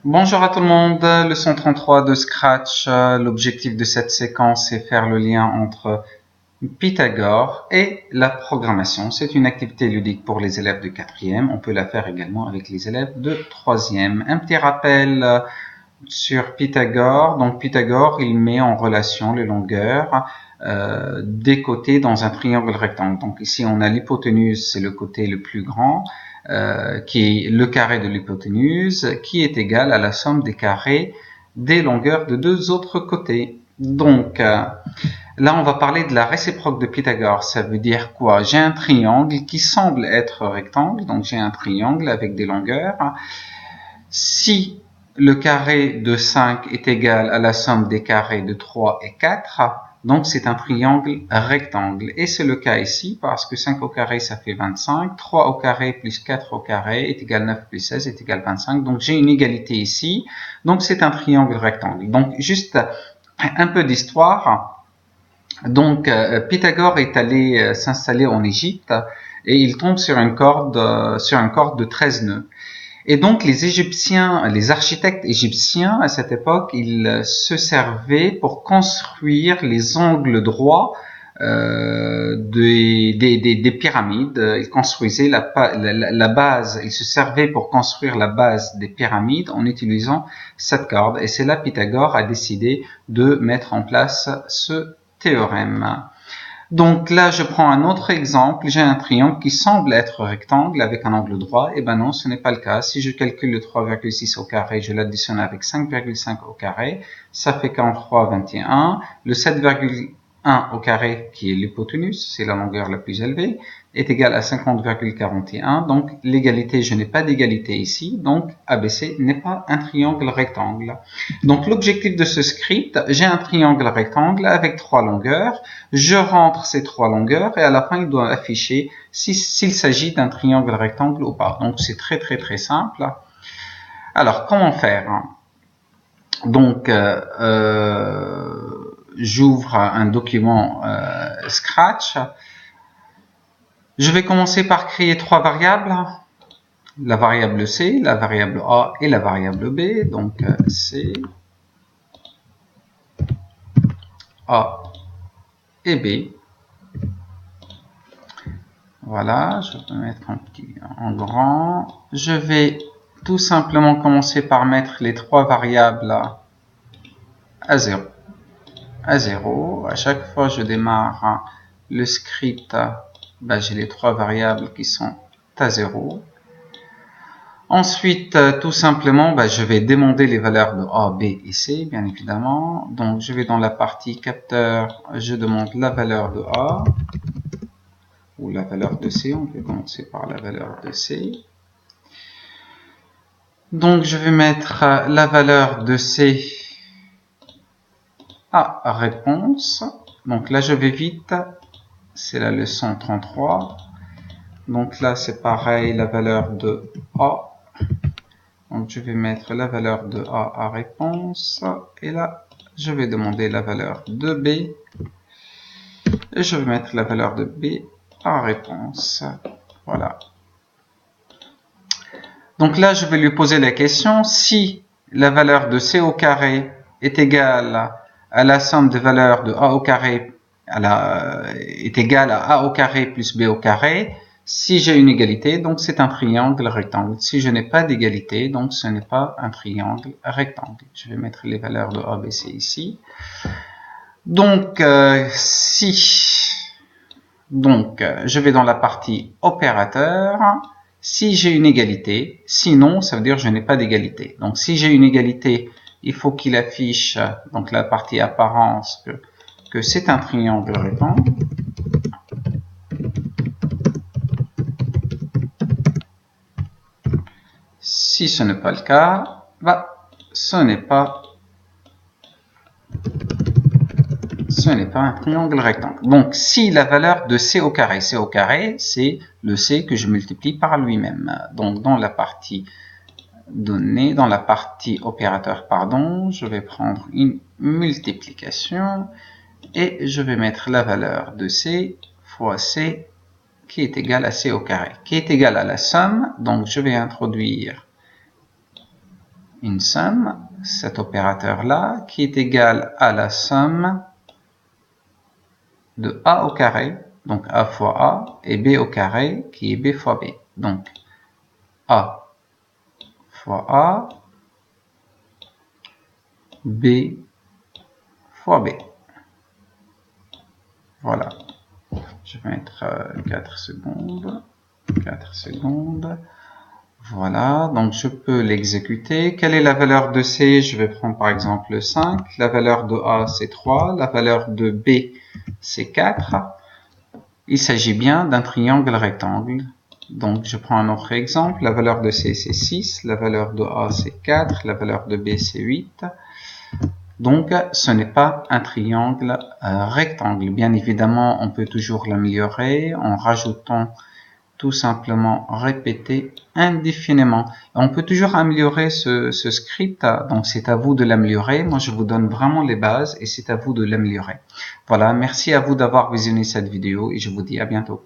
Bonjour à tout le monde, leçon 33 de Scratch. L'objectif de cette séquence est faire le lien entre Pythagore et la programmation. C'est une activité ludique pour les élèves de 4e. On peut la faire également avec les élèves de 3e. Un petit rappel sur Pythagore. Donc Pythagore, il met en relation les longueurs des côtés dans un triangle rectangle. Donc ici, on a l'hypoténuse, c'est le côté le plus grand. Qui est le carré de l'hypoténuse, qui est égal à la somme des carrés des longueurs de deux autres côtés. Donc, là, on va parler de la réciproque de Pythagore. Ça veut dire quoi? J'ai un triangle qui semble être rectangle, donc j'ai un triangle avec des longueurs. Si le carré de 5 est égal à la somme des carrés de 3 et 4, donc c'est un triangle rectangle. Et c'est le cas ici, parce que 5 au carré, ça fait 25. 3 au carré plus 4 au carré est égal à 9 plus 16 est égal à 25. Donc j'ai une égalité ici. Donc c'est un triangle rectangle. Donc juste un peu d'histoire. Donc Pythagore est allé s'installer en Égypte et il tombe sur un corps de 13 nœuds. Et donc les Égyptiens, les architectes égyptiens à cette époque, ils se servaient pour construire les angles droits des pyramides. Ils construisaient la base, ils se servaient pour construire la base des pyramides en utilisant cette corde. Et c'est là Pythagore a décidé de mettre en place ce théorème. Donc là, je prends un autre exemple. J'ai un triangle qui semble être rectangle avec un angle droit. Eh ben non, ce n'est pas le cas. Si je calcule le 3,6 au carré, je l'additionne avec 5,5 au carré, ça fait 43,21. Le 7,1 au carré, qui est l'hypoténuse, c'est la longueur la plus élevée, est égal à 50,41. Donc l'égalité, je n'ai pas d'égalité ici. Donc ABC n'est pas un triangle rectangle. Donc l'objectif de ce script, j'ai un triangle rectangle avec 3 longueurs. Je rentre ces 3 longueurs et à la fin, il doit afficher s'il s'agit d'un triangle rectangle ou pas. Donc c'est très simple. Alors comment faire? Donc j'ouvre un document Scratch. Je vais commencer par créer 3 variables. La variable C, la variable A et la variable B. Donc C, A et B. Voilà, je vais mettre en grand. Je vais tout simplement commencer par mettre les 3 variables à 0. À 0. À chaque fois je démarre le script, j'ai les 3 variables qui sont à 0. Ensuite, tout simplement, je vais demander les valeurs de A, B et C, bien évidemment. Donc, je vais dans la partie capteur, je demande la valeur de A ou la valeur de C. On peut commencer par la valeur de C. Donc, je vais mettre la valeur de C à réponse. Donc là, je vais vite. C'est la leçon 33. Donc là, c'est pareil, la valeur de A. Donc, je vais mettre la valeur de A à réponse. Et là, je vais demander la valeur de B. Et je vais mettre la valeur de B à réponse. Voilà. Donc là, je vais lui poser la question. Si la valeur de C au carré est égale à la somme des valeurs de A au carré est égale à A au carré plus B au carré, si j'ai une égalité, donc c'est un triangle rectangle. Si je n'ai pas d'égalité, donc ce n'est pas un triangle rectangle. Je vais mettre les valeurs de A, B, C ici. Donc, je vais dans la partie opérateur. Si j'ai une égalité, sinon, ça veut dire que je n'ai pas d'égalité. Donc, si j'ai une égalité, il faut qu'il affiche, donc la partie apparence, que c'est un triangle rectangle. Si ce n'est pas le cas, ce n'est pas un triangle rectangle. Donc, si la valeur de C au carré, c'est le C que je multiplie par lui-même. Donc, dans la partie données, dans la partie opérateur, je vais prendre une multiplication et je vais mettre la valeur de C fois C qui est égale à C au carré, qui est égale à la somme. Donc, je vais introduire une somme, cet opérateur-là, qui est égal à la somme de A au carré, donc A fois A, et B au carré, qui est B fois B. Donc, A fois A, B fois B. Voilà. Je vais mettre 4 secondes. 4 secondes. Voilà, donc je peux l'exécuter. Quelle est la valeur de C? Je vais prendre par exemple 5. La valeur de A, c'est 3. La valeur de B, c'est 4. Il s'agit bien d'un triangle rectangle. Donc je prends un autre exemple. La valeur de C, c'est 6. La valeur de A, c'est 4. La valeur de B, c'est 8. Donc, ce n'est pas un triangle rectangle. Bien évidemment, on peut toujours l'améliorer en rajoutant tout simplement répéter indéfiniment. On peut toujours améliorer ce script, donc c'est à vous de l'améliorer. Moi, je vous donne vraiment les bases et c'est à vous de l'améliorer. Voilà, merci à vous d'avoir visionné cette vidéo et je vous dis à bientôt.